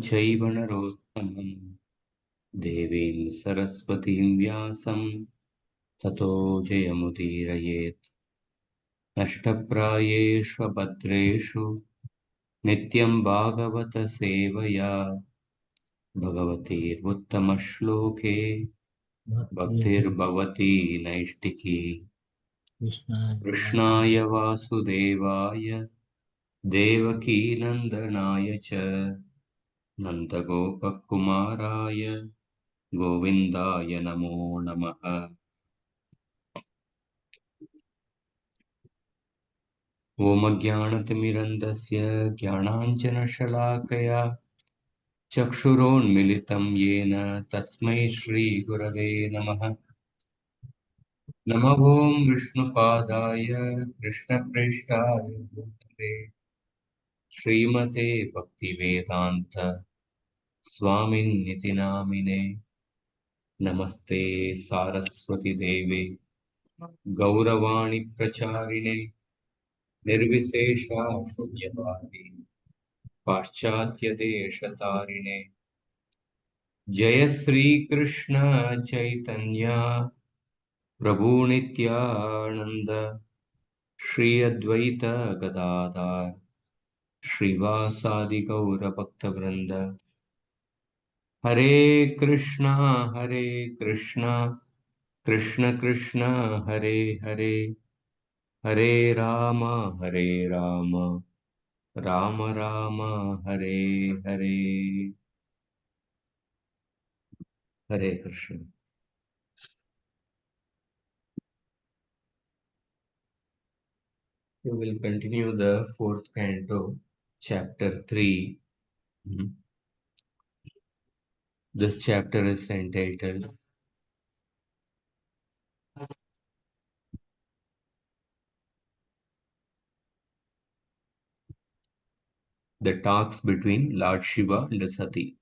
चैव नरोत्तमं देवीं सरस्वतीं व्यासं ततो जयमुदीरयेत्। नष्टप्रायेष्वभद्रेषु नित्यं भागवतसेवया भगवतीर्वुत्तमश्लोके भक्तिर्भवती नैष्टिकी। कृष्णाय वासुदेवाय देवकीनन्दनाय च नन्दगोपकुमाराय गोविन्दाय नमो नमः। ॐ अज्ञानतिमिरन्धस्य ज्ञानाञ्जनशलाकया चक्षुरोन्मिलितं येन तस्मै श्रीगुरवे नमः। नमः ॐ विष्णुपादाय कृष्णप्रेष्ठाय भूतले श्रीमते भक्तिवेदान्त स्वामिन्निति नामिने। नमस्ते सारस्वती देवे गौरवाणी प्रचारिणे निर्विशेषा शून्यवादी पाश्चात्य देशतारिणे। जय श्री कृष्ण चैतन्य प्रभु नित्यानंद श्री अद्वैत गदाधर श्रीवासादि गौर भक्त वृंद। हरे कृष्णा कृष्ण कृष्ण हरे हरे, हरे राम राम राम हरे हरे। हरे Krishna. We will continue the fourth canto, chapter 3. This chapter is entitled The Talks Between Lord Shiva and Sati.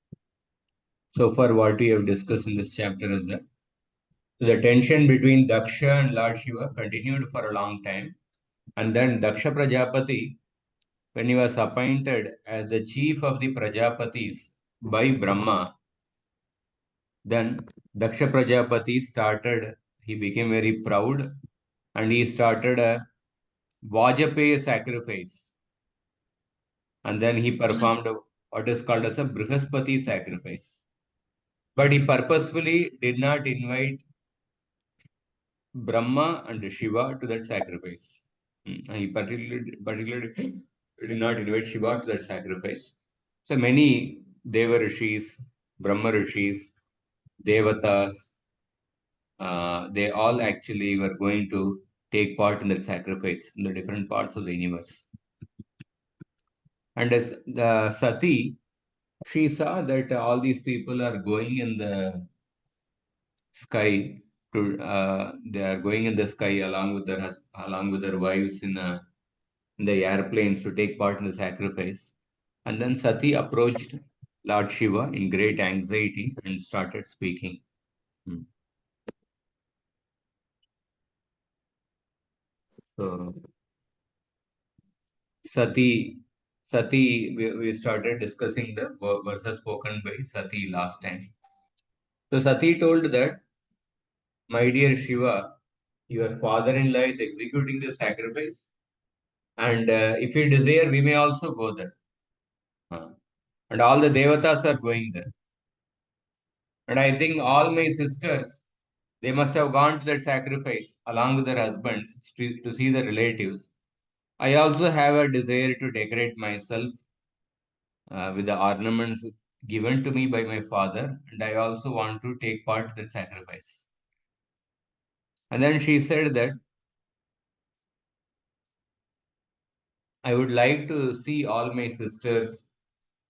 So far what we have discussed in this chapter is that the tension between Daksha and Lord Shiva continued for a long time. And then Daksha Prajapati, when he was appointed as the chief of the Prajapatis by Brahma, then Daksha Prajapati he became very proud and he started a Vajapaya sacrifice. And then he performed what is called as a Brihaspati sacrifice. But he purposefully did not invite Brahma and Shiva to that sacrifice. He particularly did not invite Shiva to that sacrifice. So many Deva Rishis, Brahma Rishis, Devatas, they all actually were going to take part in that sacrifice in the different parts of the universe. And as the Sati, she saw that all these people are going in the sky to they are going in the sky along with their wives in the airplanes to take part in the sacrifice. And then Sati approached Lord Shiva in great anxiety and started speaking. So Sati, we started discussing the verses spoken by Sati last time. So Sati told that, my dear Shiva, your father-in-law is executing the sacrifice, and if you desire, we may also go there. And all the devatas are going there. And I think all my sisters, they must have gone to that sacrifice along with their husbands to see the relatives. I also have a desire to decorate myself with the ornaments given to me by my father, and I also want to take part in that sacrifice. And then she said that I would like to see all my sisters,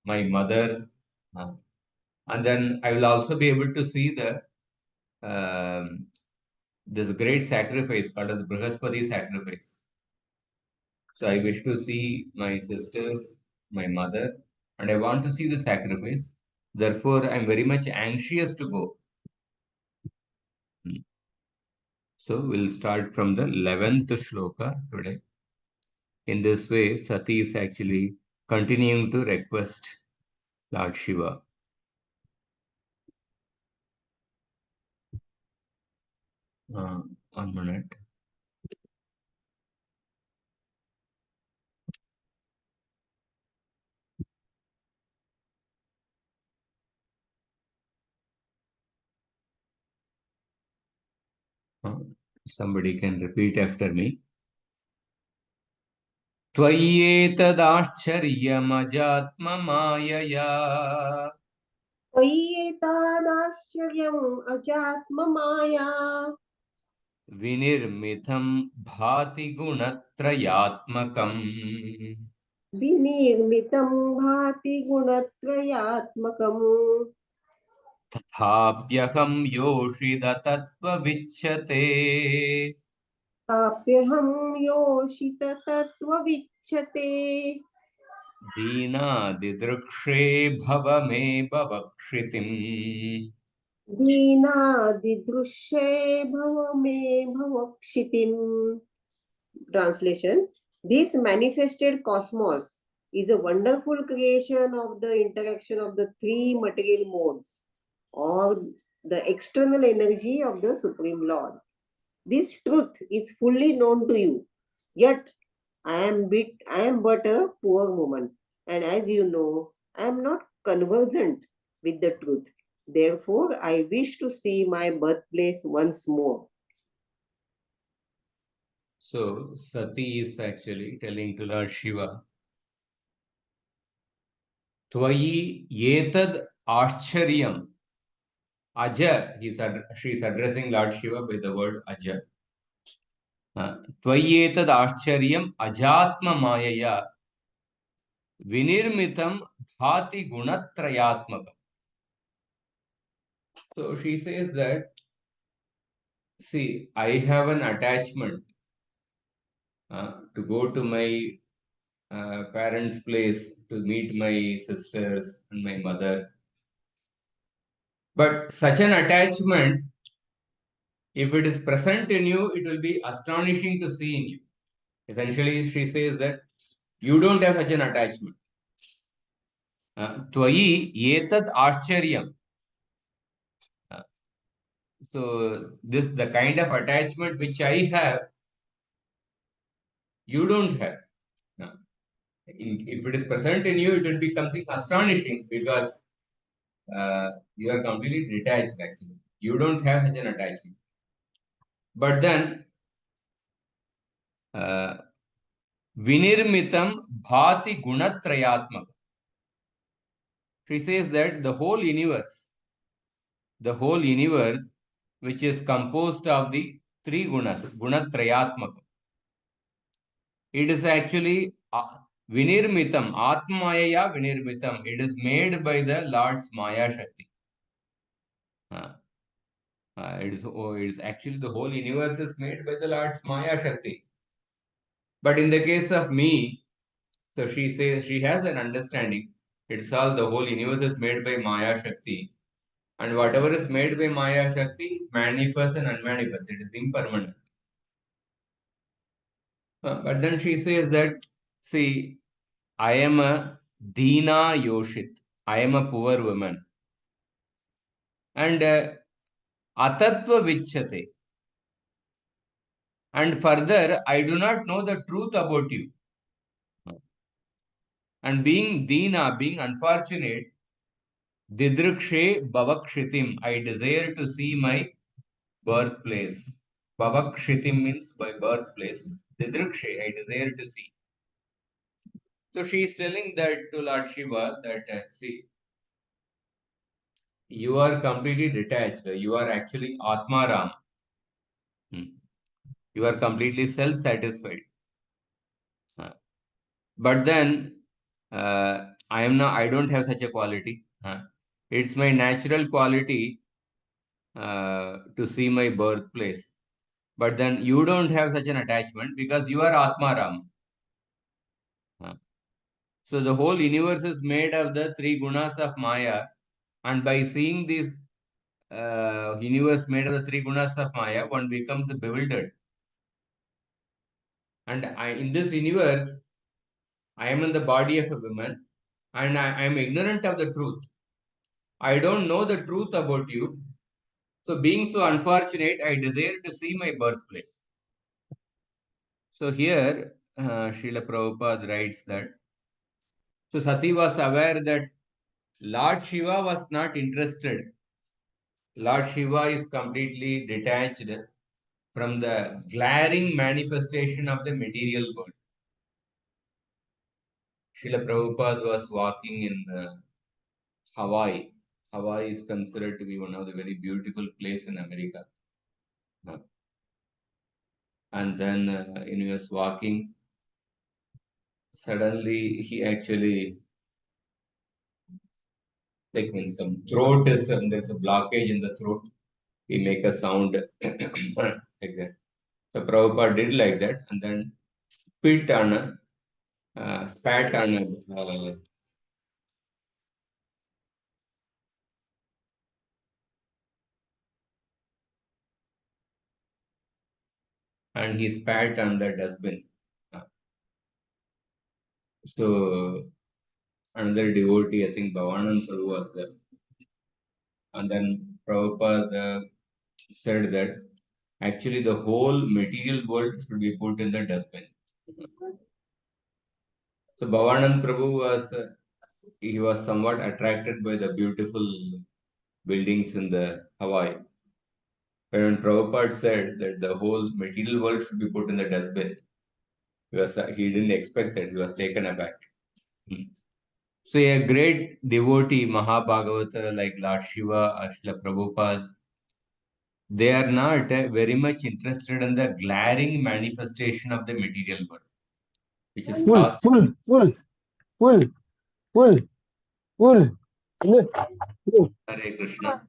my mother, and then I will also be able to see the this great sacrifice called as Brihaspati sacrifice. So I wish to see my sisters, my mother, and I want to see the sacrifice. Therefore, I am very much anxious to go. So we'll start from the 11th shloka today. In this way, Sati is actually continuing to request Lord Shiva. One minute. Somebody can repeat after me. त्वय्येतदाश्चर्यमजात्ममायया त्वय्येतादाश्चर्यम् अजात्ममाया विनिर्मितं भाति गुणत्रयात्मकम् विनिर्मितं भाति गुणत्रयात्मकम् तथाप्यहं योषित तत्त्वविच्यते ताप्यहं योषित तत्त्वविच्यते दीनादिदृक्षे भव मे भवक्षितिम् दीनादिदृश्ये भव मे भवक्षितिम्. Translation: This manifested cosmos is a wonderful creation of the interaction of the three material modes or the external energy of the Supreme Lord. This truth is fully known to you, yet I am but a poor woman, and as you know, I am not conversant with the truth. Therefore, I wish to see my birthplace once more. So Sati is actually telling to Lord Shiva, Tvayi yetad ashcharyam. Aja, she is addressing Lord Shiva by the word Aja. Tvayetad ashcharyam ajatma mayaya vinirmitam bhati gunatrayatmakam. So she says that, see, I have an attachment to go to my parents' place to meet my sisters and my mother. But such an attachment, if it is present in you, it will be astonishing to see in you. Essentially, she says that you don't have such an attachment. Tvayi etad ashcharyam. So this the kind of attachment which I have, you don't have. If it is present in you, it will be something astonishing because you are completely detached actually. You don't have such an attachment. But then vinirmitam bhati gunatrayatmak. She says that the whole universe, which is composed of the three gunas, gunatrayatmak. It is actually vinirmitam, atmaya vinirmitam. It is made by the Lord's Maya Shakti. It is actually the whole universe is made by the Lord's Maya Shakti. But in the case of me, so she says she has an understanding. It's all the whole universe is made by Maya Shakti. And whatever is made by Maya Shakti manifests and unmanifests. It is impermanent. But then she says that, see, I am a Dina Yoshit. I am a poor woman. And Atatva Vichyate. And further, I do not know the truth about you. And being Dina, being unfortunate, Didrukshe Bhavakshitim, I desire to see my birthplace. Bhavakshitim means by birthplace. Didrukshe, I desire to see. So she is telling that to Lord Shiva that, see, you are completely detached. You are actually Atmaram. You are completely self-satisfied. But then I don't have such a quality. It's my natural quality to see my birthplace. But then you don't have such an attachment because you are Atmaram. So the whole universe is made of the three gunas of Maya, and by seeing this universe made of the three gunas of Maya, one becomes bewildered. And in this universe, I am in the body of a woman, and I am ignorant of the truth. I don't know the truth about you. So being so unfortunate, I desire to see my birthplace. So here, Srila Prabhupada writes that, so Sati was aware that Lord Shiva was not interested. Lord Shiva is completely detached from the glaring manifestation of the material world. Srila Prabhupada was walking in Hawaii. Hawaii is considered to be one of the very beautiful places in America. And then when he was walking, suddenly he actually, like when some throat is, there's a blockage in the throat, he make a sound like that. So Prabhupada did like that and then spit on spat on and he spat on the dustbin. So another devotee, I think Bhavanand Prabhu was there. And then Prabhupada said that actually the whole material world should be put in the dustbin. So Bhavanand Prabhu was, he was somewhat attracted by the beautiful buildings in the Hawaii. But when Prabhupada said that the whole material world should be put in the dustbin, he didn't expect that. He was taken aback. So a great devotee, Mahabhagavata, like Lord Shiva or Srila Prabhupada, they are not very much interested in the glaring manifestation of the material world, which is caused. Hare Krishna.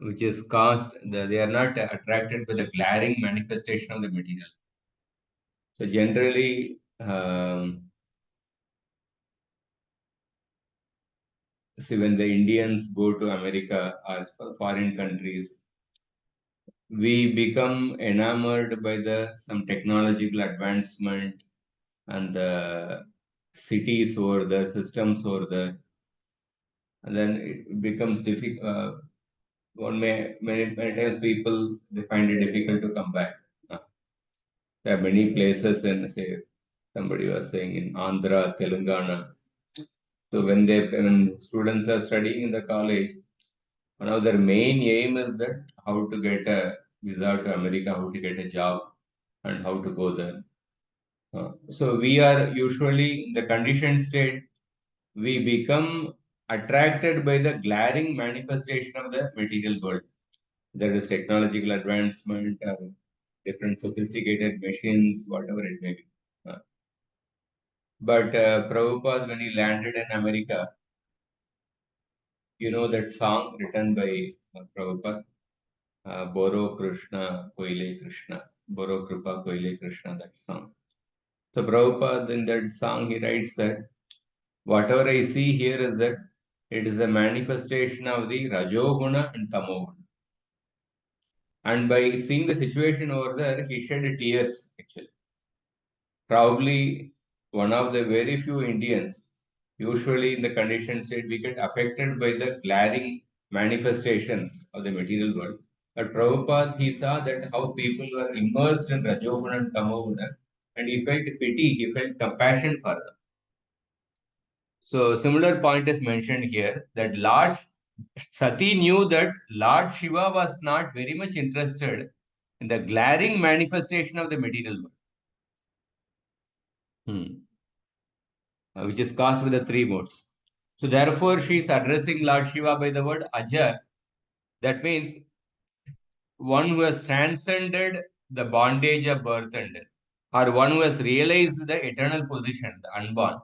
Which is caused, they are not attracted by the glaring manifestation of the material. So generally, see, when the Indians go to America or foreign countries, we become enamored by the some technological advancement and the cities over there, systems over there, and then it becomes difficult. Many times people they find it difficult to come back. There are many places in, say, somebody was saying in Andhra, Telangana. So when students are studying in the college, one of their main aim is that how to get a visa to America, how to get a job, and how to go there. So we are usually in the conditioned state. We become attracted by the glaring manifestation of the material world. There is technological advancement, different sophisticated machines, whatever it may be. But Prabhupada, when he landed in America, you know that song written by Prabhupada, Boro Krishna, Koile Krishna, Boro Kripa Koile Krishna, that song. So Prabhupada in that song, he writes that whatever I see here is that it is a manifestation of the Rajoguna and Tamoguna. And by seeing the situation over there, he shed tears actually. Probably one of the very few Indians, usually in the conditioned state, we get affected by the glaring manifestations of the material world. But Prabhupada, he saw that how people were immersed in Rajoguna and Tamoguna, and he felt pity, he felt compassion for them. So similar point is mentioned here that Lord Sati knew that Lord Shiva was not very much interested in the glaring manifestation of the material world. Which is caused by the three modes. So therefore, she is addressing Lord Shiva by the word Aja. That means one who has transcended the bondage of birth and death, or one who has realized the eternal position, the unborn.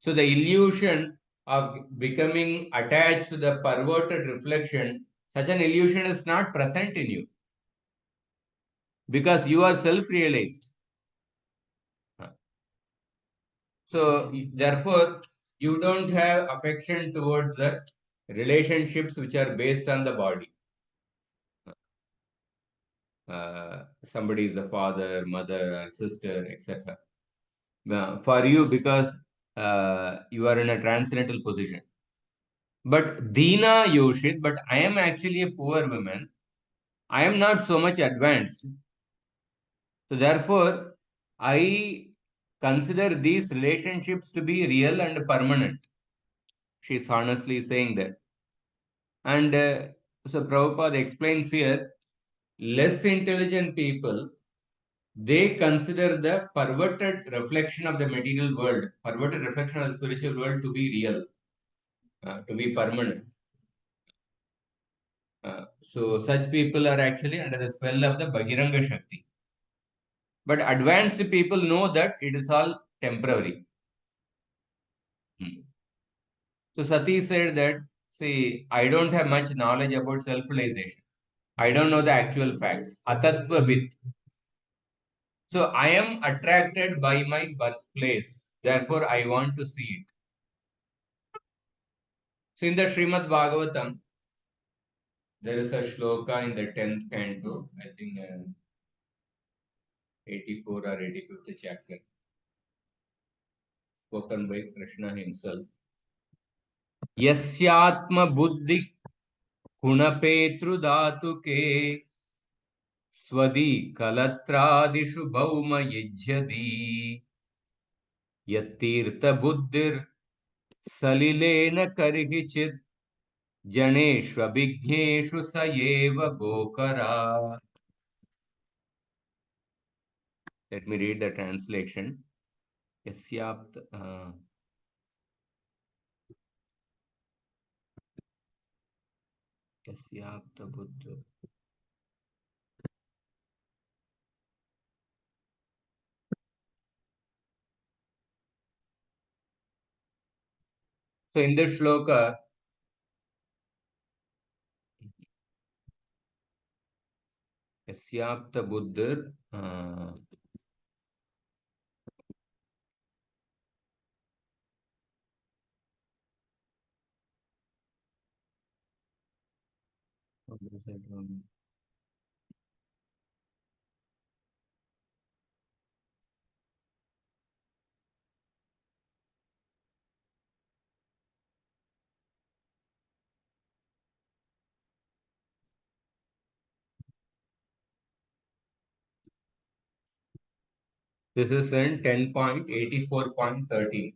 So the illusion of becoming attached to the perverted reflection, such an illusion is not present in you because you are self-realized. So therefore, you don't have affection towards the relationships which are based on the body. somebody is the father, mother, sister, etc. For you, because you are in a transcendental position. But Dina Yoshit, but I am actually a poor woman. I am not so much advanced. So therefore, I consider these relationships to be real and permanent. She is honestly saying that. And so Prabhupada explains here, less intelligent people, they consider the perverted reflection of the material world, perverted reflection of the spiritual world to be real, to be permanent. So such people are actually under the spell of the Bhagiranga Shakti. But advanced people know that it is all temporary. So Sati said that, see, I don't have much knowledge about self-realization. I don't know the actual facts. Atattva bit. So I am attracted by my birthplace. Therefore, I want to see it. So in the Srimad Bhagavatam, there is a shloka in the 10th canto, I think 84 or 85th chapter, spoken by Krishna himself. Yasyatma buddhi kunapetru dhatuke swadi kalatradishu bhauma yajyadi yattirtha buddhir salilena karihichit janeshvabhigneshu sayeva gokara. Let me read the translation. Yasyapta Buddha. So in this shloka, Yasyapta Buddha, this is in 10.84.13.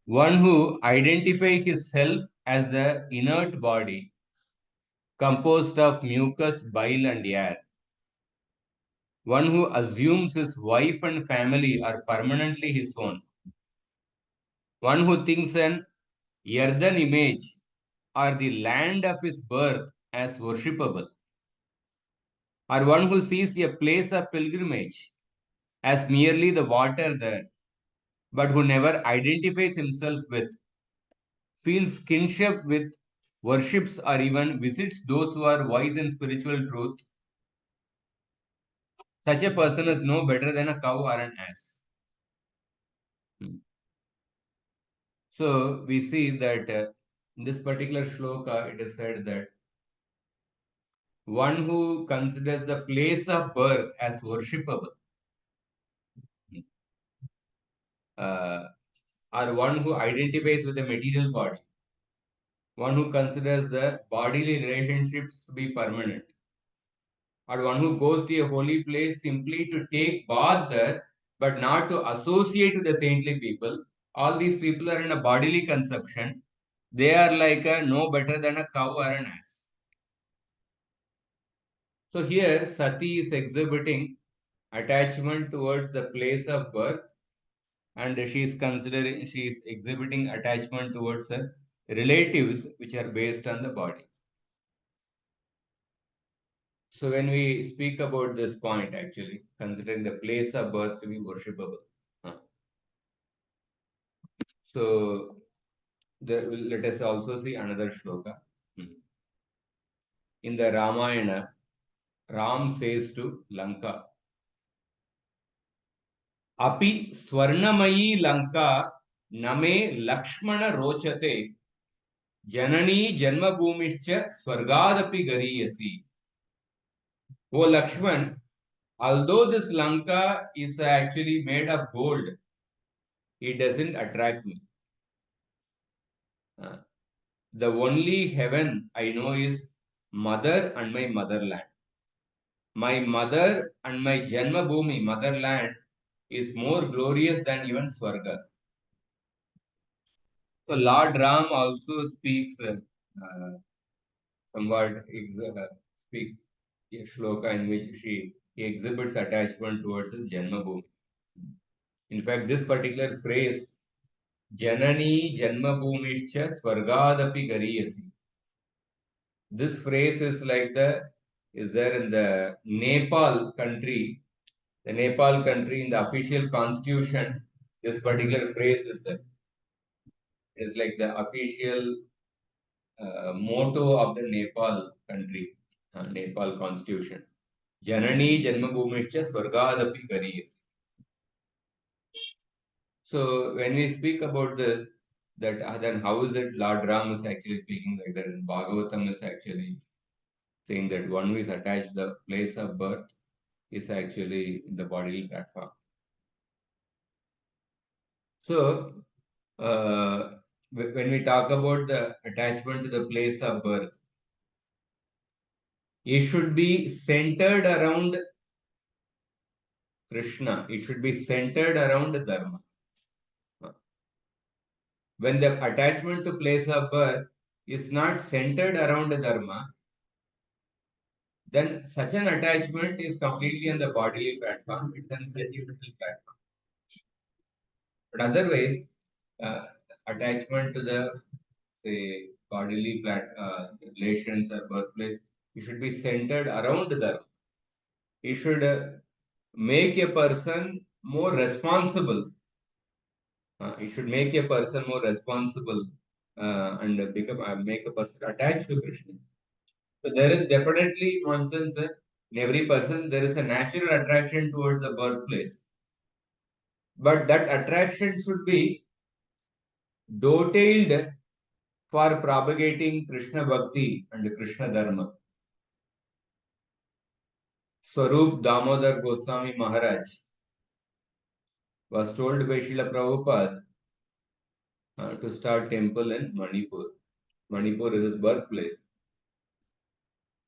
One who identifies himself as the inert body composed of mucus, bile, and air. One who assumes his wife and family are permanently his own. One who thinks an earthen image or the land of his birth as worshipable. Or one who sees a place of pilgrimage as merely the water there, but who never identifies himself with, feels kinship with, worships, or even visits those who are wise in spiritual truth, such a person is no better than a cow or an ass. So we see that in this particular shloka, it is said that one who considers the place of birth as worshipable, or one who identifies with the material body, one who considers the bodily relationships to be permanent, or one who goes to a holy place simply to take bath there, but not to associate with the saintly people. All these people are in a bodily conception. They are like no better than a cow or an ass. So here Sati is exhibiting attachment towards the place of birth, and she is exhibiting attachment towards her relatives which are based on the body. So when we speak about this point, actually, considering the place of birth to be worshipable. So let us also see another shloka. In the Ramayana, Ram says to Lanka, Api Swarnamayi Lanka Name Lakshmana Rochate Janani Janmabhumischa Swargadapi Gariyasi. Oh Lakshman, although this Lanka is actually made of gold, it doesn't attract me. The only heaven I know is mother and my motherland. My mother and my Janma Bhumi, motherland, is more glorious than even Swarga. So Lord Ram also speaks somewhat speaks a shloka in which he exhibits attachment towards his Janma Bhumi. In fact, this particular phrase, Janani Janma Bhumischa Swargadapi Gariyasi. This phrase is there in the Nepal country. The Nepal country in the official constitution, this particular phrase is there. It's like the official motto of the Nepal country, Nepal constitution. Janani Janmabhumischa Swargadapi Gariyasi. So when we speak about this, that then how is it Lord Ram is actually speaking like that? And Bhagavatam is actually saying that one who is attached the place of birth is actually in the bodily platform. So when we talk about the attachment to the place of birth, it should be centered around Krishna. It should be centered around Dharma. When the attachment to place of birth is not centered around Dharma, then such an attachment is completely on the bodily platform. It's on sentimental platform. But otherwise, attachment to the say bodily relations or birthplace, it should be centered around Dharma. It should make a person more responsible. It should make a person more responsible and make a person attached to Krishna. So there is definitely, in one sense, in every person, there is a natural attraction towards the birthplace. But that attraction should be detailed for propagating Krishna Bhakti and Krishna Dharma. Swarup Damodar Goswami Maharaj was told by Srila Prabhupada to start temple in Manipur. Manipur is his birthplace.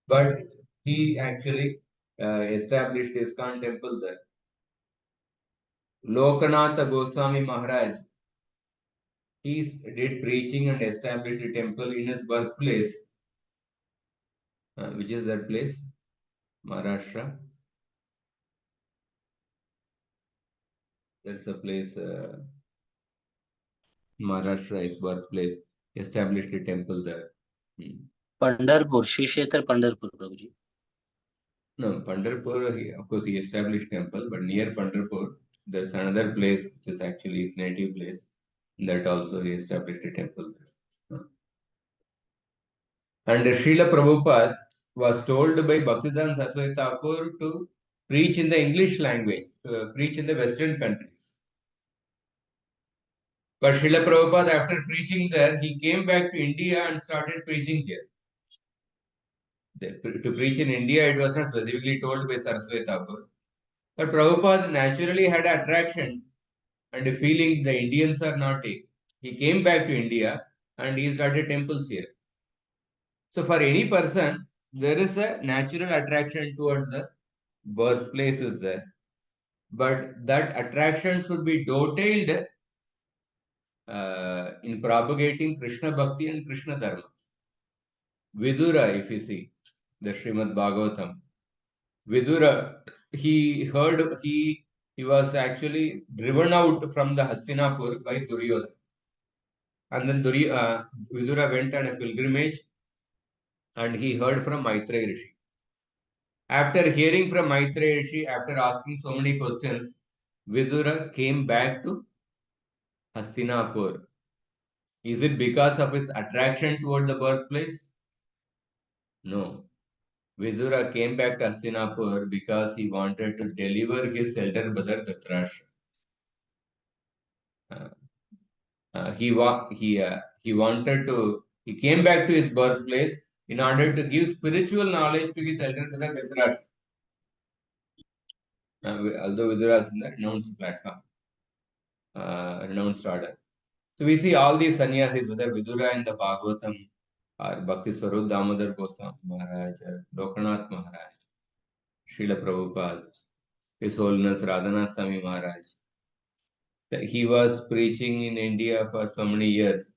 But he actually established ISKCON temple there. Lokanatha Goswami Maharaj, he did preaching and established a temple in his birthplace. Which is that place? Maharashtra. That's a place, Maharashtra, his birthplace. Established a temple there. Pandharpur, Shri Kshetra Pandharpur, Prabhuji. No, Pandharpur, of course, he established temple, but near Pandharpur, there's another place which is actually his native place. That also he established a temple there. And Srila Prabhupada was told by Bhaktivedanta Saraswati Thakur to preach in the English language, preach in the Western countries. But Srila Prabhupada, after preaching there, he came back to India and started preaching here. To preach in India, it was not specifically told by Saraswati Thakur. But Prabhupada naturally had attraction and a feeling the Indians are naughty. He came back to India and he started temples here. So for any person, there is a natural attraction towards the birthplaces there. But that attraction should be detailed in propagating Krishna Bhakti and Krishna Dharma. Vidura, if you see the Srimad Bhagavatam, Vidura, he was actually driven out from the Hastinapur by Duryodhana. And then Vidura went on a pilgrimage and he heard from Maitreya Rishi. After hearing from Maitreya Rishi, after asking so many questions, Vidura came back to Hastinapur. Is it because of his attraction toward the birthplace? No. Vidura came back to Hastinapur because he wanted to deliver his elder brother Dhritarashtra. He came back to his birthplace in order to give spiritual knowledge to his elder brother Dhritarashtra. although Vidura is in the renounced platform, renounced order. So we see all these sannyasis, whether Vidura in the Bhagavatam or Bhakti Swarup Damodar Goswami Maharaj or Lokanath Maharaj, Srila Prabhupada, His Holiness Radhanath Swami Maharaj. He was preaching in India for so many years,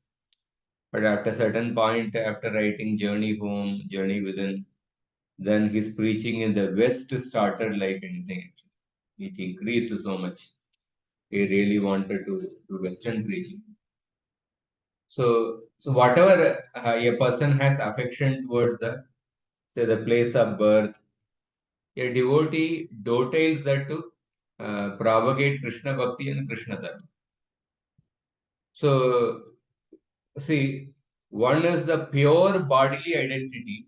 but at a certain point, after writing Journey Home, Journey Within, then his preaching in the West started like anything. It increased so much. He really wanted to do Western preaching. So whatever a person has affection towards the place of birth, a devotee dovetails that to propagate Krishna Bhakti and Krishna Dharma. So, see, one is the pure bodily identity,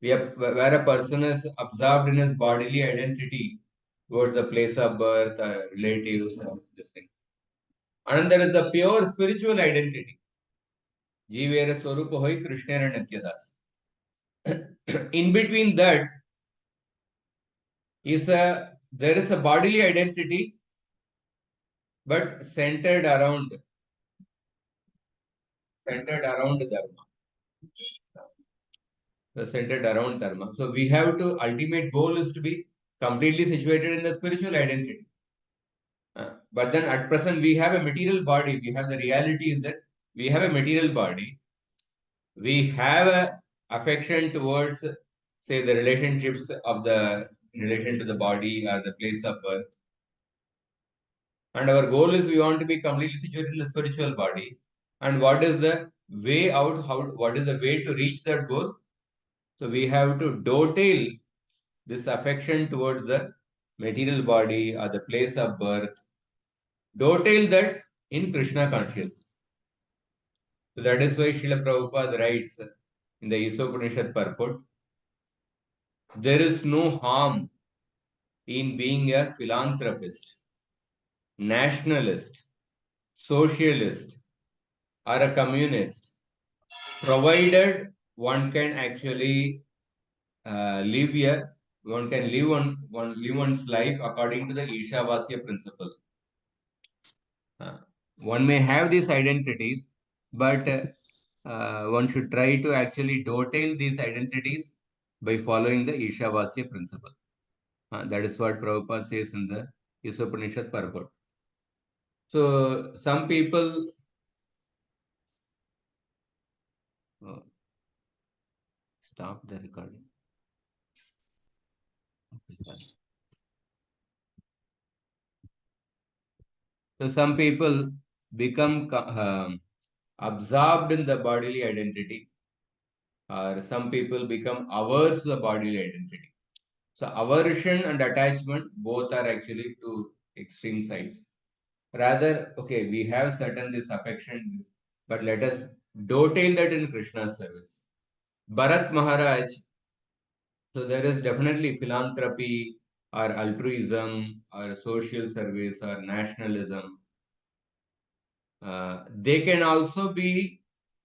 where a person is absorbed in his bodily identity towards the place of birth, relatives, and this thing. And there is the pure spiritual identity. Jivera Swarupa Hoi Krishna and Nityadas. In between that there is a bodily identity, but centered around dharma. Centered around dharma. So we have to, ultimate goal is to be completely situated in the spiritual identity. But then at present we have a material body. We have the reality is that we have a material body. We have a affection towards, say, the relationships of the relation to the body or the place of birth. And our goal is we want to be completely situated in the spiritual body. And what is the way out? What is the way to reach that goal? So we have to dovetail this affection towards the material body or the place of birth, dovetail that in Krishna consciousness. So that is why Srila Prabhupada writes in the Isopanishad purport, there is no harm in being a philanthropist, nationalist, socialist, or a communist, provided one can actually live one's life according to the Ishavasya principle. One may have these identities, but one should try to actually dovetail these identities by following the Ishavasya principle. That is what Prabhupada says in the Isopanishad purport. So some people stop the recording. Okay, sorry. So some people become absorbed in the bodily identity, or some people become averse to the bodily identity. So aversion and attachment both are actually two extreme sides. Rather, okay, we have certain this affection, but let us dovetail that in Krishna's service. Bharat Maharaj, so there is definitely philanthropy or altruism or social service or nationalism. They can also be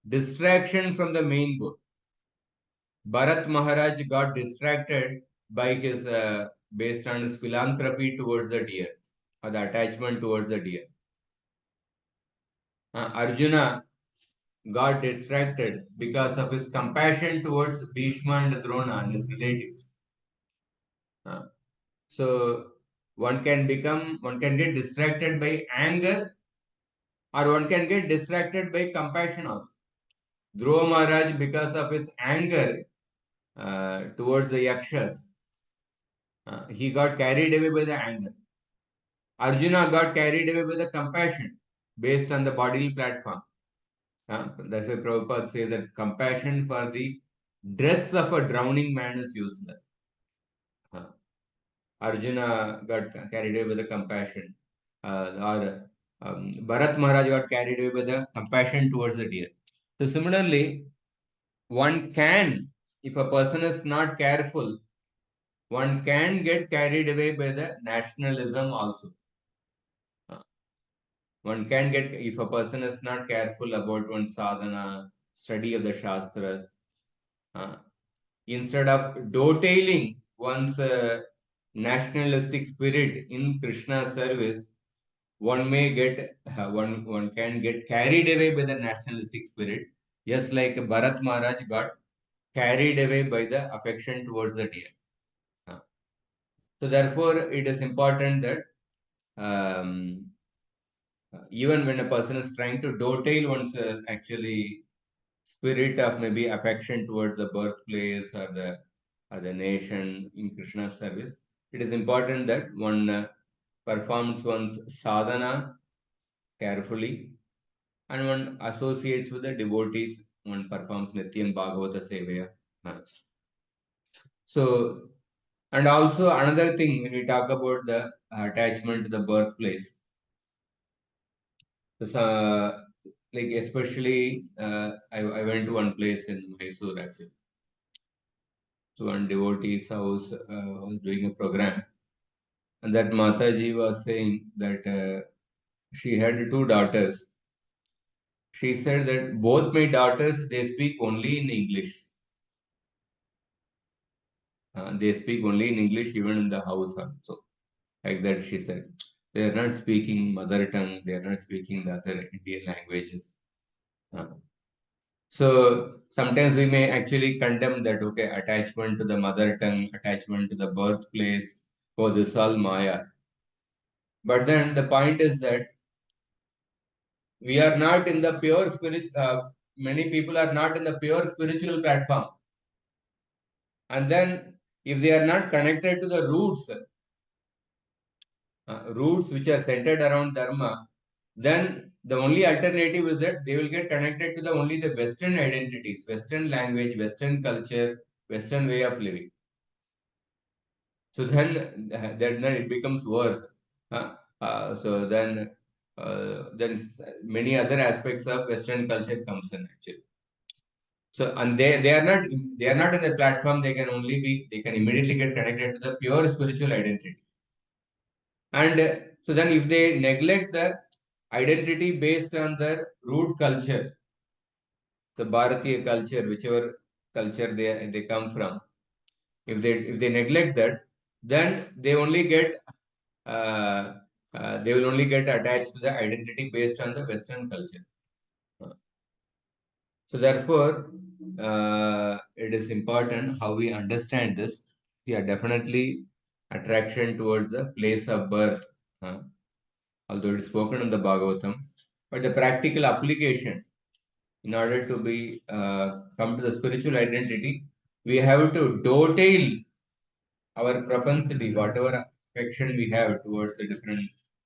distraction from the main goal. Bharat Maharaj got distracted by his based on his philanthropy towards the deer or the attachment towards the deer. Arjuna got distracted because of his compassion towards Bhishma and Drona and his relatives. So one can get distracted by anger, or one can get distracted by compassion also. Dhruva Maharaj, because of his anger towards the Yakshas, he got carried away by the anger. Arjuna got carried away by the compassion based on the bodily platform. That's why Prabhupada says that compassion for the dress of a drowning man is useless. Arjuna got carried away with the compassion, or Bharat Maharaj got carried away with the compassion towards the deer. So similarly, one can, if a person is not careful, one can get carried away by the nationalism also. One can get, if a person is not careful about one's sadhana, study of the Shastras, instead of dovetailing one's nationalistic spirit in Krishna's service, one may get one can get carried away by the nationalistic spirit, just like Bharat Maharaj got carried away by the affection towards the deer. So therefore, it is important that even when a person is trying to dovetail one's actually spirit of maybe affection towards the birthplace or the nation in Krishna's service, it is important that one performs one's sadhana carefully and one associates with the devotees, one performs Nityam Bhagavata Sevaya. So, and also another thing when we talk about the attachment to the birthplace, so, like especially I went to one place in Mysore actually. So one devotee's house was doing a program, and that Mataji was saying that she had two daughters. She said that both my daughters, they speak only in English. They speak only in English even in the house also. Like that she said. They are not speaking mother tongue. They are not speaking the other Indian languages. So sometimes we may actually condemn that, okay, attachment to the mother tongue, attachment to the birthplace, oh, this all Maya. But then the point is that we are not in the pure spirit. Many people are not in the pure spiritual platform. And then if they are not connected to the roots which are centered around Dharma, then the only alternative is that they will get connected to only the Western identities, Western language, Western culture, Western way of living. So then it becomes worse. So then many other aspects of Western culture comes in actually. So and they are not in the platform. They can immediately get connected to the pure spiritual identity. And so then if they neglect the identity based on their root culture, the Bharatiya culture, whichever culture they come from, if they neglect that, then they only get they will only get attached to the identity based on the Western culture. So therefore, it is important how we understand this. Yeah, definitely attraction towards the place of birth, although it is spoken in the Bhagavatam, but the practical application in order to be come to the spiritual identity, we have to dovetail our propensity, whatever affection we have towards a different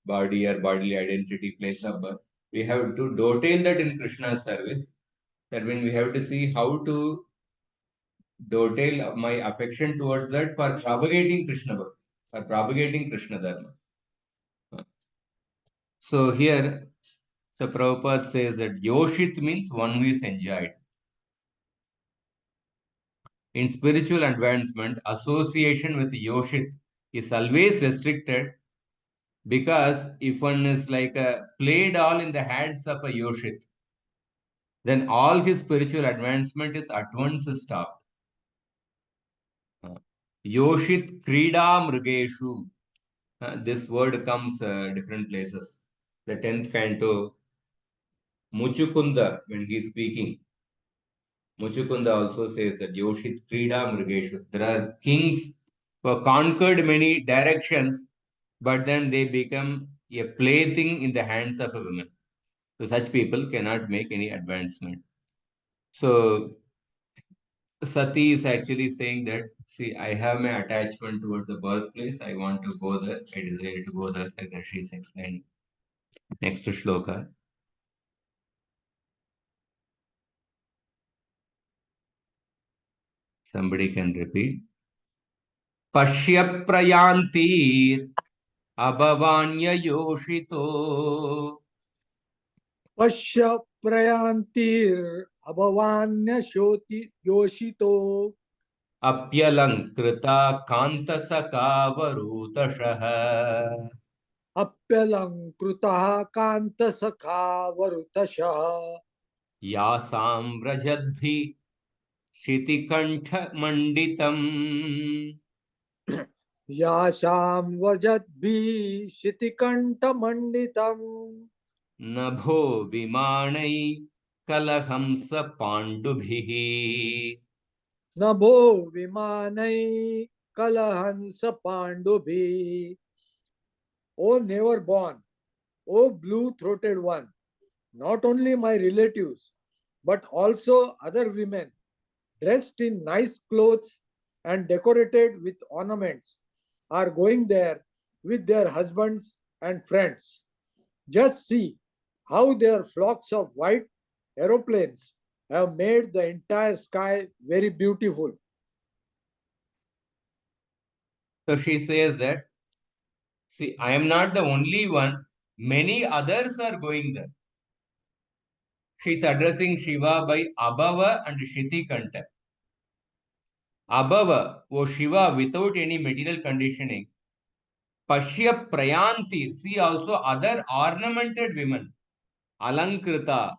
body or bodily identity, place of birth, we have to dovetail that in Krishna's service. That means we have to see how to dovetail my affection towards that for propagating Krishna Bhakti, for propagating Krishna Dharma. So here, so Prabhupada says that Yoshit means one who is enjoyed. In spiritual advancement, association with Yoshit is always restricted, because if one is like a play doll in the hands of a Yoshit, then all his spiritual advancement is at once stopped. Yoshit Krida Mrugeshu. This word comes different places. The 10th canto, Muchukunda, when he is speaking, Muchukunda also says that Yoshit Krida Mrugeshu. There are kings who have conquered many directions, but then they become a plaything in the hands of a woman. So such people cannot make any advancement. So Sati is actually saying that, see, I have my attachment towards the birthplace. I want to go there. I desire to go there. Like that she is explaining. Next shloka. Somebody can repeat. Pashya prayanti abhavanya yoshito पश्य प्रयांतिर अभवान्य शोति योषितो apyalankrita kantasakavarutashaha अप्यलंकृतः Kant सखा वरुतशः yasam vrajadbhi shitikantha manditam. यासां वजद्भिः शितिकण्ठमण्डितम् नभो विमानै कलहंस पाण्डुभिः नभो विमानैः कलहंस पाण्डुभिः. O never born, O blue-throated one, not only my relatives, but also other women dressed in nice clothes and decorated with ornaments are going there with their husbands and friends. Just see how their flocks of white aeroplanes have made the entire sky very beautiful. So she says that, see, I am not the only one, many others are going there. She is addressing Shiva by Abhava and Shitikanta. Abhava, O Shiva, without any material conditioning. Pashya Prayanti, see also other ornamented women. Alankrita,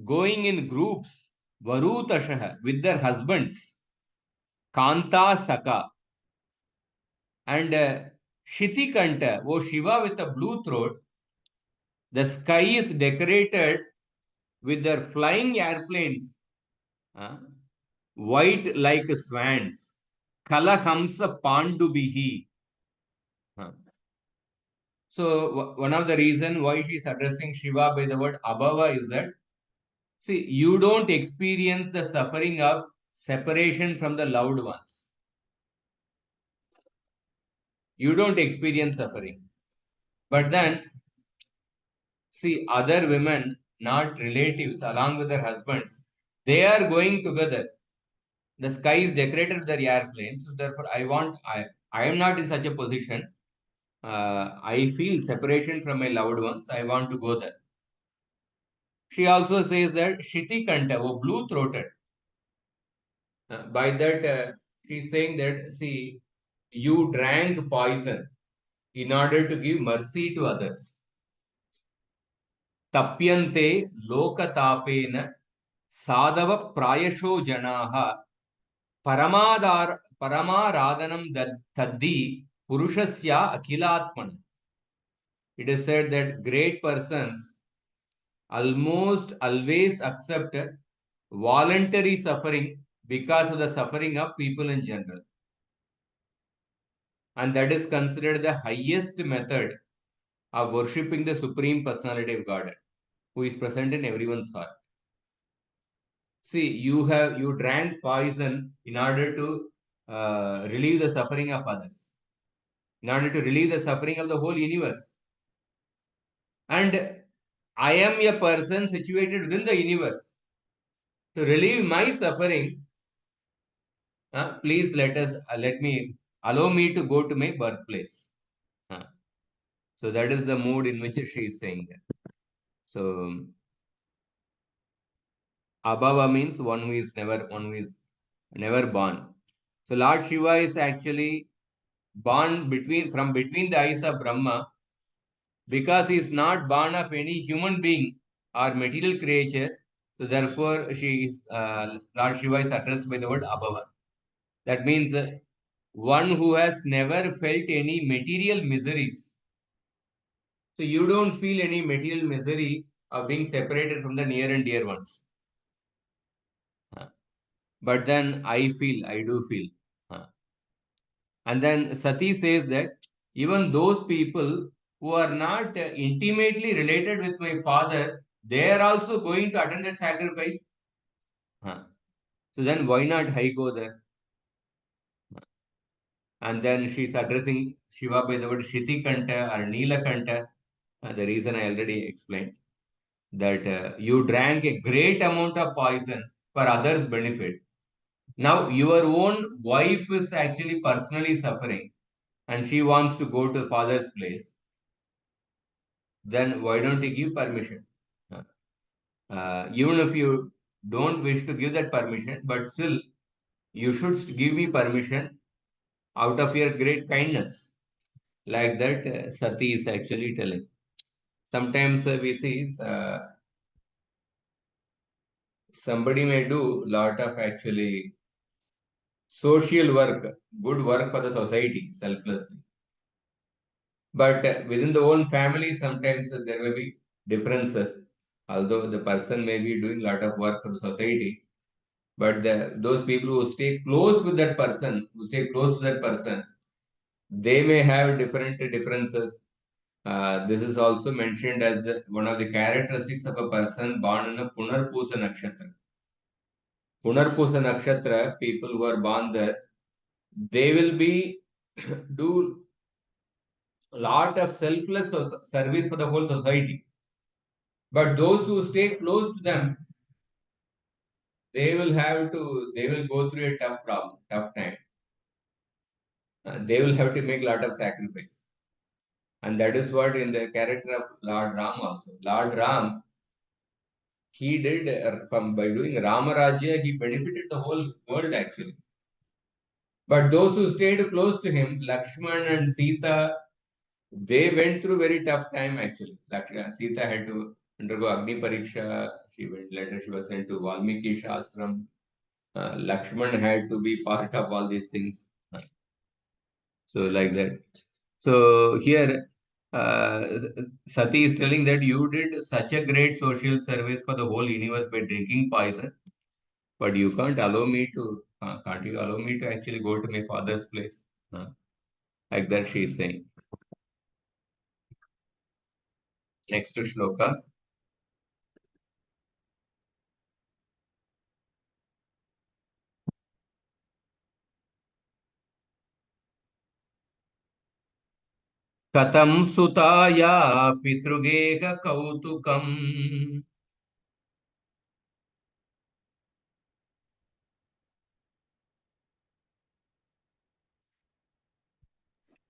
going in groups. Varutashaha, with their husbands. Kanta Saka. And Shitikanta, O Shiva with a blue throat. The sky is decorated with their flying airplanes. White like swans. Kalahamsa Pandubihi. So one of the reasons why she is addressing Shiva by the word Abhava is that, see, you don't experience the suffering of separation from the loved ones. You don't experience suffering. But then, see, other women, not relatives, along with their husbands, they are going together. The sky is decorated with their airplanes. So therefore, I am not in such a position. I feel separation from my loved ones. I want to go there. She also says that Shitikanta, or blue-throated. By that, she's saying that, see, you drank poison in order to give mercy to others. Tapyante lokatapena sadava prayasho janaha paramaradhanam taddi purushasya akhilatmana. It is said that great persons almost always accept voluntary suffering because of the suffering of people in general. And that is considered the highest method of worshipping the Supreme Personality of God, who is present in everyone's heart. See, you drank poison in order to relieve the suffering of others, in order to relieve the suffering of the whole universe. And I am a person situated within the universe. To relieve my suffering, please allow me to go to my birthplace. So that is the mood in which she is saying that. So Abhava means one who is never born. So Lord Shiva is actually born from between the eyes of Brahma, because he is not born of any human being or material creature. So therefore, Lord Shiva is addressed by the word Abhava. That means one who has never felt any material miseries. So you don't feel any material misery of being separated from the near and dear ones. But then I do feel. And then Sati says that even those people who are not intimately related with my father, they are also going to attend that sacrifice. So then why not I go there? And then she's addressing Shiva by the word Shitikanta or Neelakanta. The reason I already explained. That you drank a great amount of poison for others' benefit. Now your own wife is actually personally suffering and she wants to go to father's place. Then why don't you give permission? Even if you don't wish to give that permission, but still you should give me permission out of your great kindness. Like that, Sati is actually telling. Sometimes we see somebody may do lot of actually social work, good work for the society, selflessly. But within the own family, sometimes there may be differences. Although the person may be doing a lot of work for the society, but those people who stay close with that person, they may have different differences. This is also mentioned as one of the characteristics of a person born in a Punarpusa Nakshatra. Punarpusa Nakshatra, people who are born there, they will be do lot of selfless service for the whole society. But those who stay close to them, they will go through a tough problem, tough time. They will have to make a lot of sacrifice. And that is what in the character of Lord Ram also. Lord Ram, he did, by doing Ramarajya, he benefited the whole world actually. But those who stayed close to him, Lakshman and Sita, they went through very tough time actually. Sita had to undergo Agni Pariksha. Later she was sent to Valmiki Shastram. Lakshman had to be part of all these things. So like that. So here Sati is telling that you did such a great social service for the whole universe by drinking poison, but you can't allow me to. Can't you allow me to actually go to my father's place? Like that she is saying. Next shloka. Katam sutaya pitrugeka kautukam.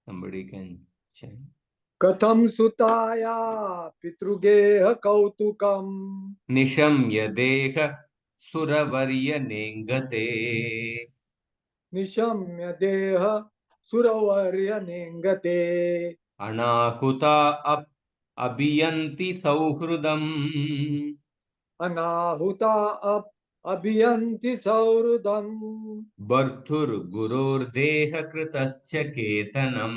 Somebody can chant. Katham sutaya pitrugeha kautukam Nishamya deha suravarya nengate. nishamya deha suravarya nengate Anahuta abhiyanti sauhrudam. anahuta abhiyanti saurudam Barthur gurur deha kritascha ketanam.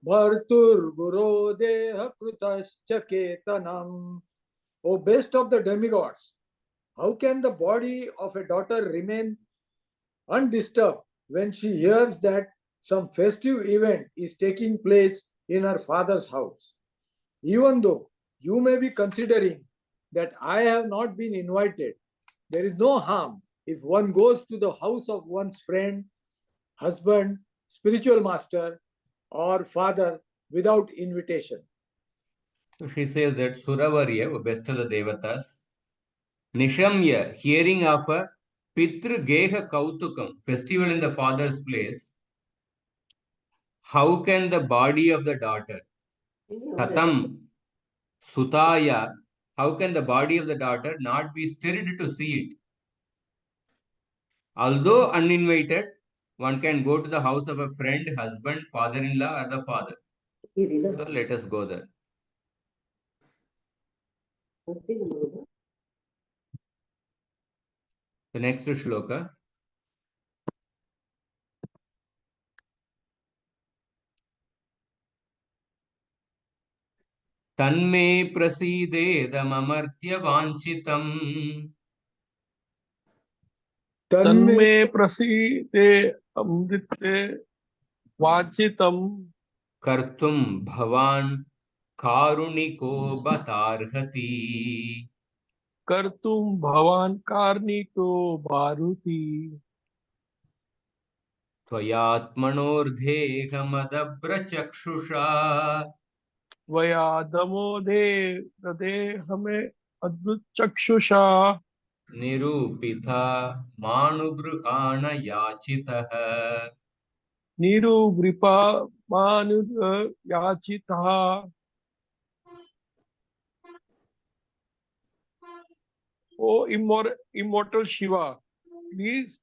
bhartur guru deha krutascha ketanam. O best of the demigods, how can the body of a daughter remain undisturbed when she hears that some festive event is taking place in her father's house? Even though you may be considering that I have not been invited, there is no harm if one goes to the house of one's friend, husband, spiritual master, or father without invitation. So she says that Suravarya, best of the devatas, Nishamya, hearing of a Pitru Geha Kautukam, festival in the father's place, how can the body of the daughter, Katam Sutaya, how can the body of the daughter not be stirred to see it? Although uninvited, one can go to the house of a friend, husband, father-in-law, or the father. So let us go there. The next shloka. तन्मे प्रसीदेदमर्त्य वाञ्छितम् तन्मे प्रसीदे अमृते वाचितम् कर्तुं भवान् कारुणिको बतार्हति कर्तुं भवान् कार्णिको बारुति त्वयात्मनोर्धेहमदभ्रचक्षुषा वयादमोदे ददे हमें अद्भुत चक्षुषा निरूपिता मानुगृहाण याचितः निरुग्रीपा मानुर याचितः. O immortal Shiva, please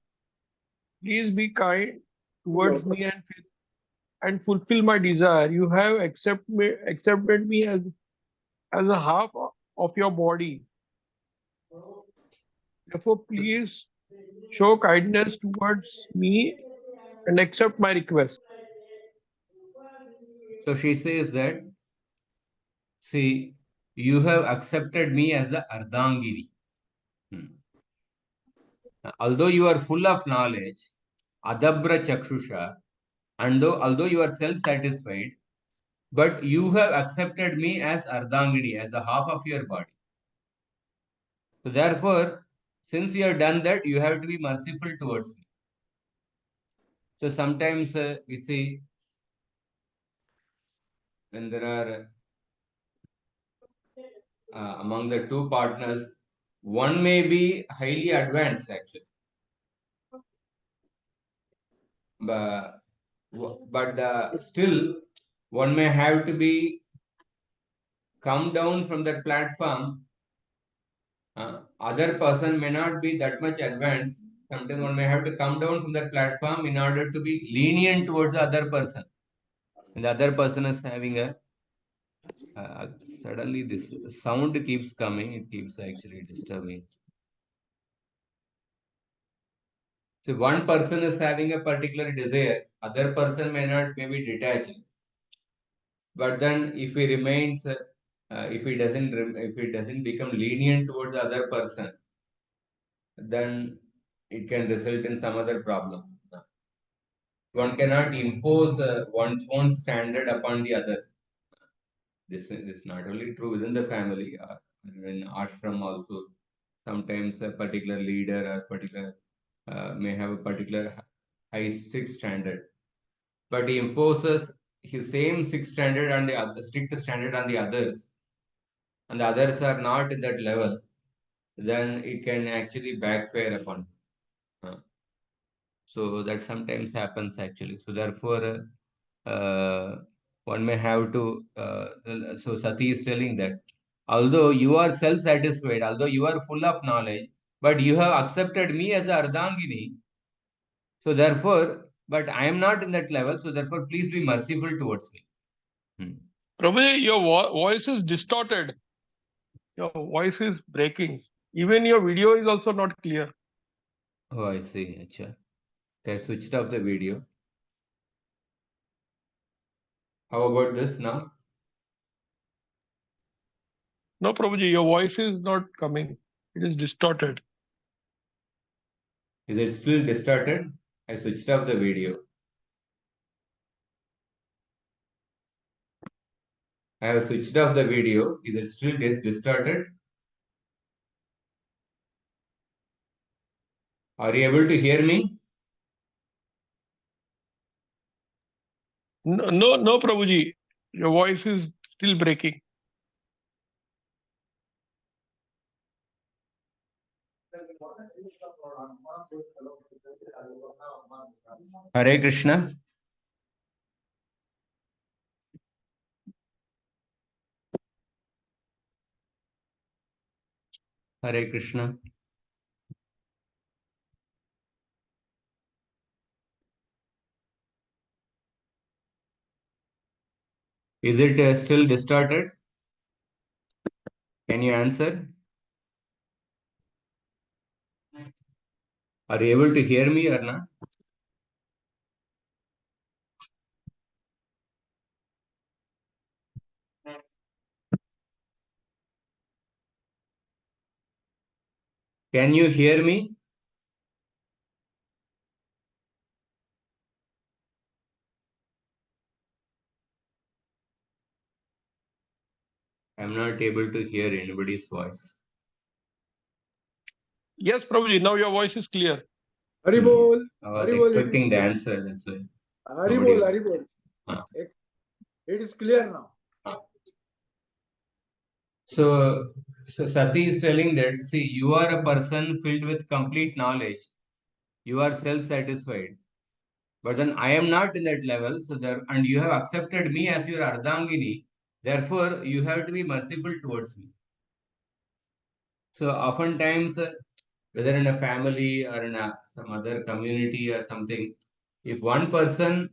be kind towards me and fulfill my desire. You have accepted me as a half of your body. Therefore, please show kindness towards me and accept my request. So she says that, see, you have accepted me as the Ardhangini. Although you are full of knowledge, Adabra Chakshusha, and although you are self-satisfied, but you have accepted me as Ardhangini, as the half of your body. So therefore, since you have done that, you have to be merciful towards me. So sometimes we see when there are among the two partners, one may be highly advanced actually, but still one may have to be come down from that platform. Other person may not be that much advanced. Sometimes one may have to come down from that platform in order to be lenient towards the other person. And the other person is having a suddenly this sound keeps coming, it keeps actually disturbing. So one person is having a particular desire, other person may be detached. But then if he remains, if he doesn't become lenient towards the other person, then it can result in some other problem. One cannot impose one's own standard upon the other. This is not only true within the family, in ashram also. Sometimes a particular leader or particular may have a particular high strict standard, but he imposes his same strict standard on the strict standard on the others, and the others are not in that level, then it can actually backfire upon. So that sometimes happens actually. So therefore, one may have to. So Sati is telling that although you are self-satisfied, although you are full of knowledge, but you have accepted me as a Ardhangini. So therefore, but I am not in that level. So therefore, please be merciful towards me. Prabhuji, your voice is distorted. Your voice is breaking. Even your video is also not clear. Oh, I see. Achha. Okay, I switched off the video. How about this now? No, Prabhuji, your voice is not coming. It is distorted. Is it still distorted? I switched off the video. I have switched off the video. Is it still distorted? Are you able to hear me? No, Prabhuji. Your voice is still breaking. Hare Krishna. Hare Krishna. Is it still distorted? Can you answer? Are you able to hear me or not? Can you hear me? I'm not able to hear anybody's voice. Yes, Prabhuji, now your voice is clear. Haribol. I was Haribol, expecting the answer. That's why. Haribol, was- Haribol. Ah. It is clear now. So Sati is telling that, see, you are a person filled with complete knowledge. You are self-satisfied. But then I am not in that level. So there, and you have accepted me as your Ardhangini. Therefore, you have to be merciful towards me. So oftentimes, whether in a family or in some other community or something, if one person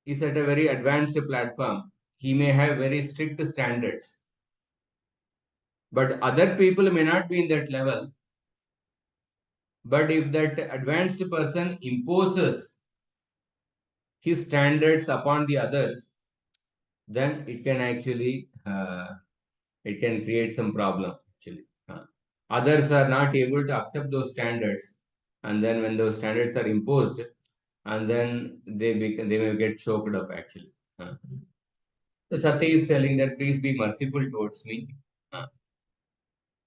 is at a very advanced platform, he may have very strict standards. But other people may not be in that level. But if that advanced person imposes his standards upon the others, then it can actually it can create some problem actually. Others are not able to accept those standards, and then when those standards are imposed, and then they may get choked up actually. So Sati is telling that please be merciful towards me.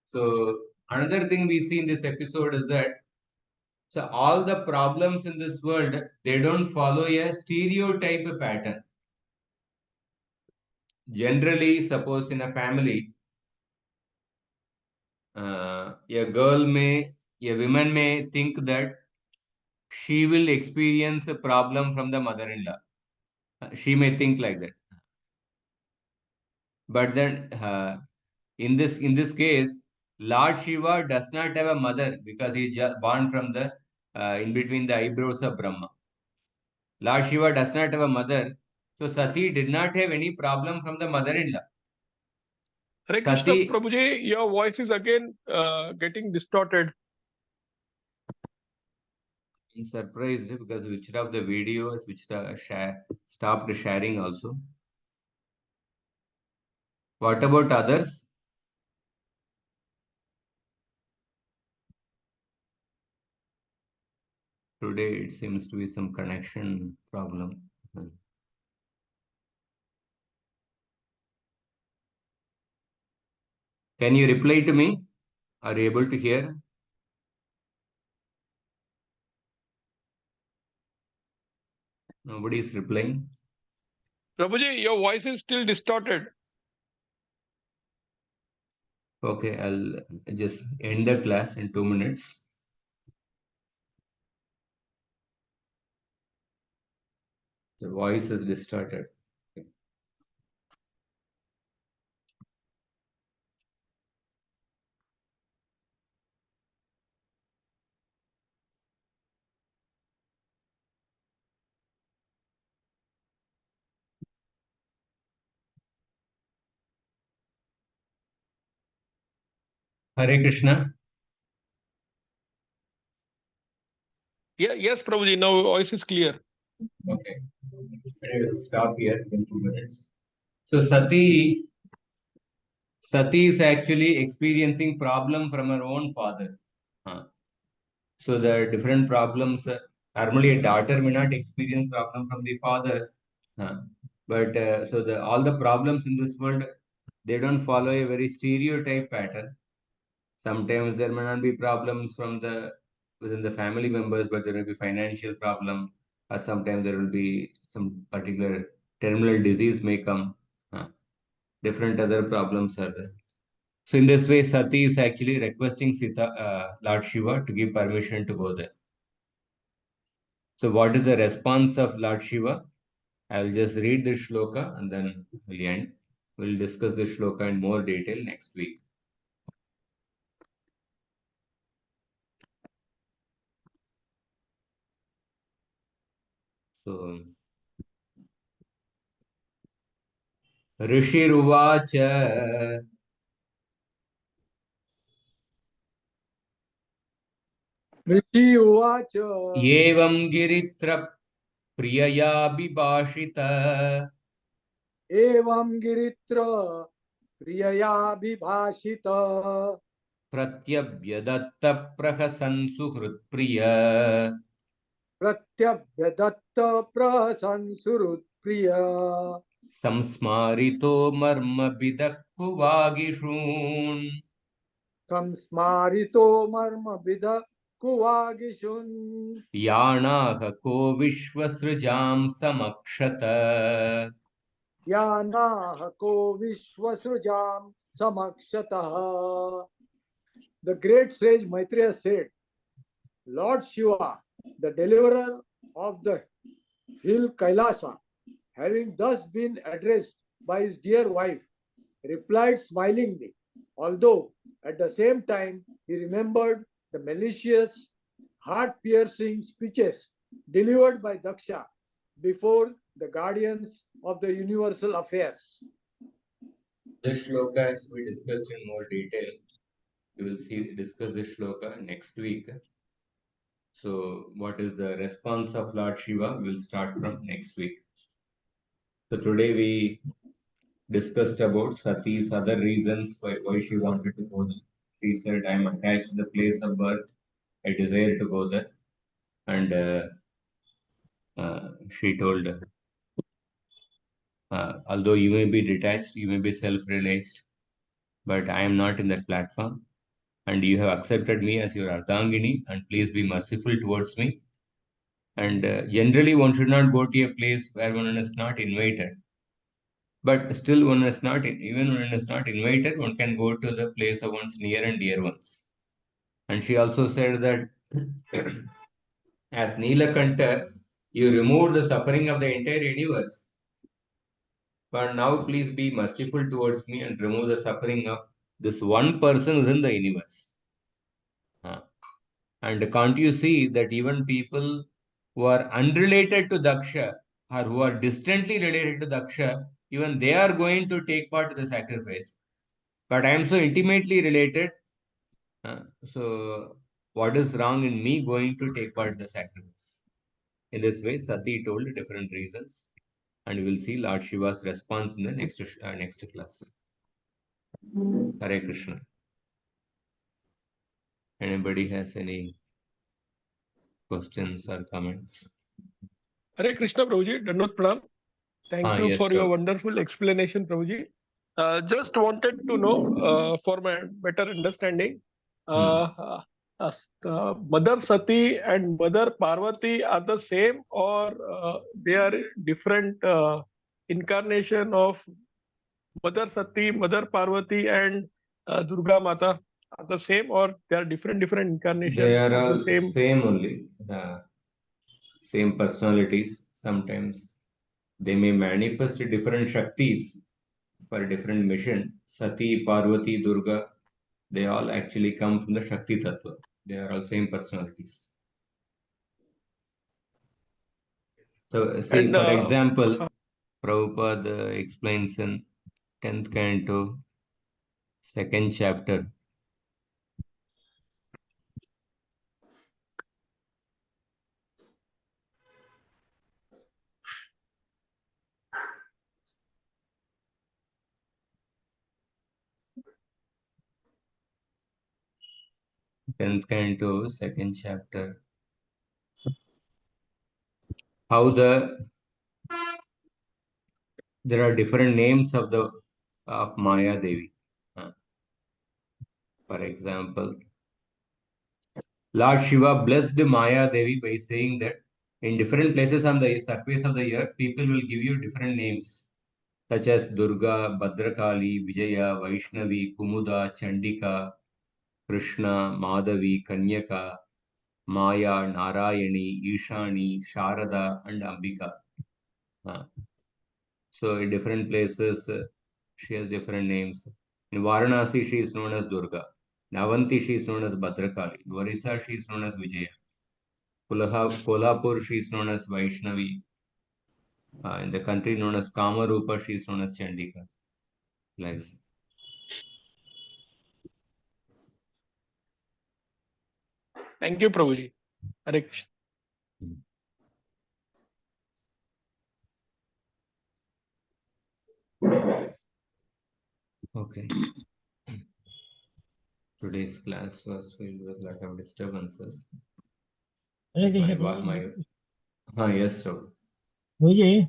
So another thing we see in this episode is that so all the problems in this world, they don't follow a stereotype pattern. Generally, suppose in a family, a woman may think that she will experience a problem from the mother-in-law. She may think like that. But then, in this case, Lord Shiva does not have a mother because he is just born from the in between the eyebrows of Brahma. Lord Shiva does not have a mother, so Sati did not have any problem from the mother-in-law. Hare Krishna, Sati, Prabhuji, your voice is again getting distorted. I'm surprised because we switched off the video, stopped sharing also. What about others? Today it seems to be some connection problem. Can you reply to me? Are you able to hear? Nobody is replying. Prabhuji, your voice is still distorted. Okay, I'll just end the class in 2 minutes. The voice is distorted. Hare Krishna. Yeah, yes, Prabhuji, now voice is clear. Okay. I will stop here in 2 minutes. So Sati is actually experiencing problem from her own father. So the different problems, normally a daughter may not experience problem from the father, but all the problems in this world, they don't follow a very stereotype pattern. Sometimes there may not be problems within the family members, but there may be financial problem, or sometimes there will be some particular terminal disease may come. Different other problems are there. So in this way, Sati is actually requesting Lord Shiva to give permission to go there. So what is the response of Lord Shiva? I will just read this shloka and then we'll end. We'll discuss this shloka in more detail next week. So, Rishiruvacha Rishi Uvacha Evam Giritra Priyaya Bibashita Evam Giritra Priyaya Vibhashita Pratyabhyadatta Prahasansu Hrutpriya Pratyabhyadatta Prasansurutpriya Samsmarito Marma Bidakku Vagishun Samsmarito Marma Vidha Kuvagishun Yanah Ko Vishwasrujam Samakshata. Yanahako Vishwasrujam Samakshataha. The great sage Maitreya said, Lord Shiva, the deliverer of the hill Kailasa, having thus been addressed by his dear wife, replied smilingly, although at the same time he remembered the malicious, heart-piercing speeches delivered by Daksha before the guardians of the universal affairs. This shloka has to be discussed in more detail. We will discuss this shloka next week. So, what is the response of Lord Shiva? We will start from next week. So, today we discussed about Sati's other reasons why she wanted to go there. She said, I am attached to the place of birth. I desire to go there. And she told, although you may be detached, you may be self-realized, but I am not in that platform. And you have accepted me as your Ardhangini, and please be merciful towards me. And generally, one should not go to a place where one is not invited. But still, one is not, even when one is not invited, one can go to the place of one's near and dear ones. And she also said that as Neelakanta, you removed the suffering of the entire universe. But now please be merciful towards me and remove the suffering of this one person within the universe. And can't you see that even people who are unrelated to Daksha or who are distantly related to Daksha, even they are going to take part in the sacrifice. But I am so intimately related. So what is wrong in me going to take part in the sacrifice? In this way, Sati told different reasons. And we will see Lord Shiva's response in the next class. Hare Krishna. Anybody has any questions or comments? Hare Krishna, Prabhuji. Dandavat Pranam. Thank you Yes, for sir. your wonderful explanation, Prabhuji. Just wanted to know, for my better understanding, Mother Sati and Mother Parvati are the same, or they are different incarnation of Mother Sati, Mother Parvati, and Durga Mata are the same, or they are different incarnations They are of all the same? same only. Same personalities. Sometimes they may manifest different Shaktis for a different mission. Sati, Parvati, Durga, they all actually come from the Shakti Tattva. They are all same personalities. So, see, And for example, Prabhupada explains in 10th canto, 2nd chapter. Tenth canto, 2nd chapter. How there are different names of Maya Devi. For example, Lord Shiva blessed Maya Devi by saying that in different places on the surface of the earth, people will give you different names, such as Durga, Bhadrakali, Vijaya, Vaishnavi, Kumuda, Chandika, Krishna, Madhavi, Kanyaka, Maya, Narayani, Ishani, Sharada, and Ambika. So in different places, she has different names. In Varanasi, she is known as Durga. In Avanti, she is known as Bhadrakali. In Orissa, she is known as Vijaya. Kolhapur, she is known as Vaishnavi. In the country known as Kamarupa, she is known as Chandika. Like that. thank you, Prabhuji. Hare Krishna. Okay. Today's class was filled with a lot of disturbances. Hare Krishna, Yes, sir. Guruji,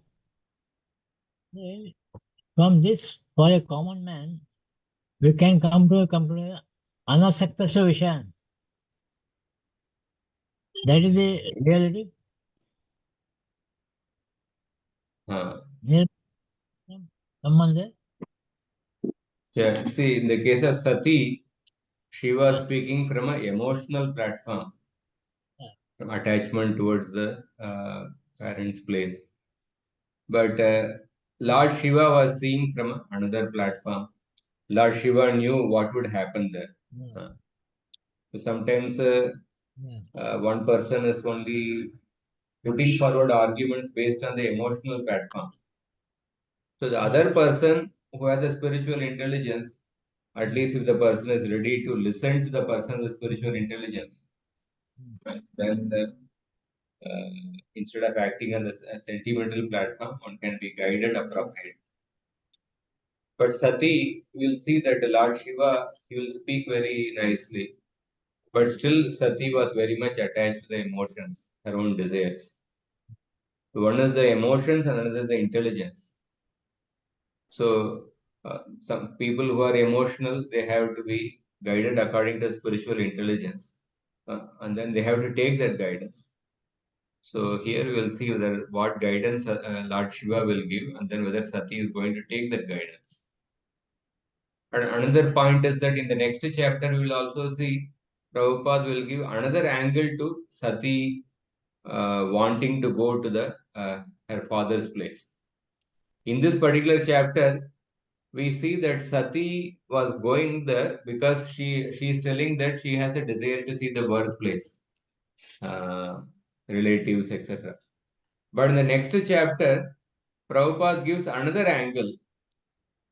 from this, for a common man, we can come to anasakta vishan. That is the reality. Someone there? Yeah, see, in the case of Sati, she was speaking from an emotional platform, from attachment towards the parents' place. But Lord Shiva was seeing from another platform. Lord Shiva knew what would happen there. So sometimes one person is only putting forward arguments based on the emotional platform. So the other person who has a spiritual intelligence, at least if the person is ready to listen to the person with spiritual intelligence, then instead of acting on a sentimental platform, one can be guided appropriately. But Sati, you'll see that the Lord Shiva, he will speak very nicely. But still, Sati was very much attached to the emotions, her own desires. One is the emotions and another is the intelligence. So, some people who are emotional, they have to be guided according to spiritual intelligence. And then they have to take that guidance. So here we will see whether what guidance Lord Shiva will give, and then whether Sati is going to take that guidance. And another point is that in the next chapter we will also see Prabhupada will give another angle to Sati wanting to go to the her father's place. In this particular chapter, we see that Sati was going there because she is telling that she has a desire to see the birthplace, relatives, etc. But in the next chapter, Prabhupada gives another angle.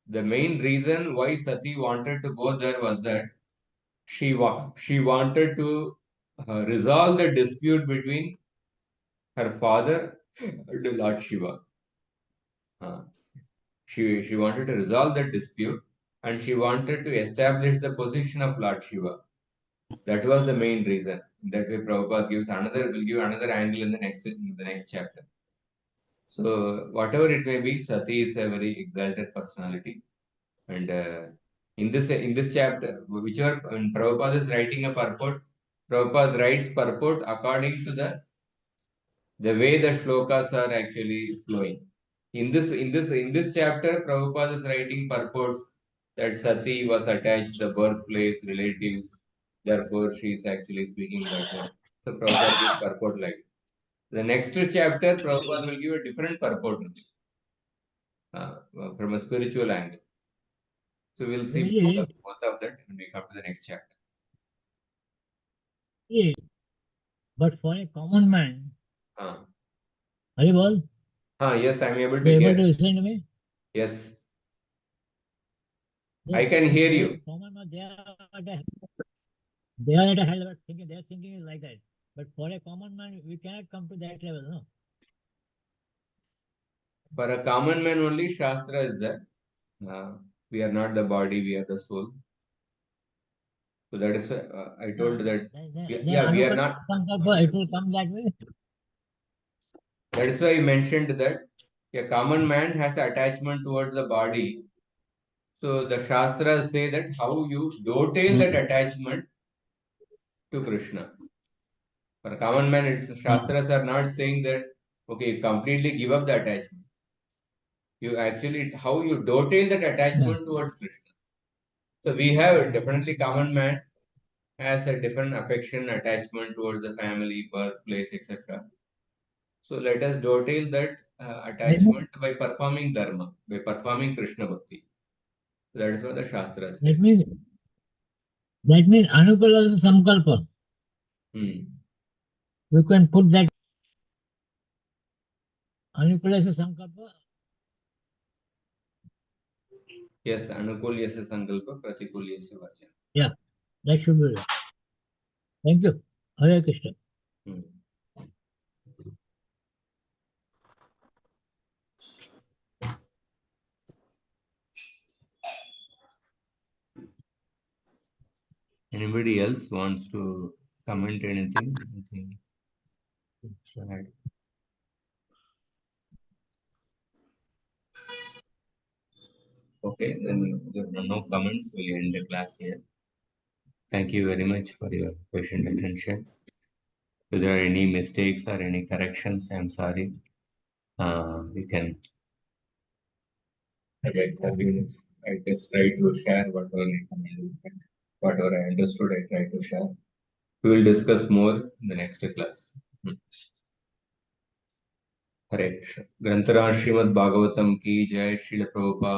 The main reason why Sati wanted to go there was that she wanted to resolve the dispute between her father and Lord Shiva. She wanted to resolve that dispute, and she wanted to establish the position of Lord Shiva. That was the main reason. That way, Prabhupada will give another angle in the next chapter. So whatever it may be, Sati is a very exalted personality, and in this chapter, whichever when Prabhupada is writing a purport, Prabhupada writes purport according to the way the shlokas are actually flowing. In this chapter, Prabhupada is writing purports that Sati was attached to the birthplace, relatives, therefore she is actually speaking that way. So Prabhupada gives purport like it. The next chapter, Prabhupada will give a different purport from a spiritual angle. So we'll see Really? both of that when we come to the next chapter. Yeah. But for a common man, Uh, Haribol, yes, I'm able you to able hear. to listen to me? Yes, I can hear For a you. common man, they are at a high level thinking. Their thinking is like that. But for a common man, we cannot come to that level, no? For a common man only, Shastra is there. We are not the body, we are the soul. So that is why I told that. We are not. It will come that way. That is why I mentioned that a common man has attachment towards the body. So the Shastras say that how you dovetail that attachment to Krishna. For a common man, Shastras are not saying that, okay, you completely give up the attachment. You actually, how you dovetail that attachment towards Krishna. So we have definitely common man has a different affection, attachment towards the family, birthplace, etc. So let us dovetail that attachment by performing dharma, by performing Krishna bhakti. That is what the Shastras say. That means Anukula is Samkalpa. You can put that Anukula is Samkalpa. Yes, Anukul yasya sankalpa, pratikul yasya varjana. Yeah, that should be it. Thank you. Hare Krishna. Anybody else wants to comment anything? Anything? Okay, then there are no comments. We'll end the class here. Thank you very much for your patient attention. If there are any mistakes or any corrections, I'm sorry. We can. I just try to share whatever I understood. I try to share. We will discuss more in the next class. Hare Krishna. Grantaraj Srimad Bhagavatam ki Jai, Srila Prabhupada.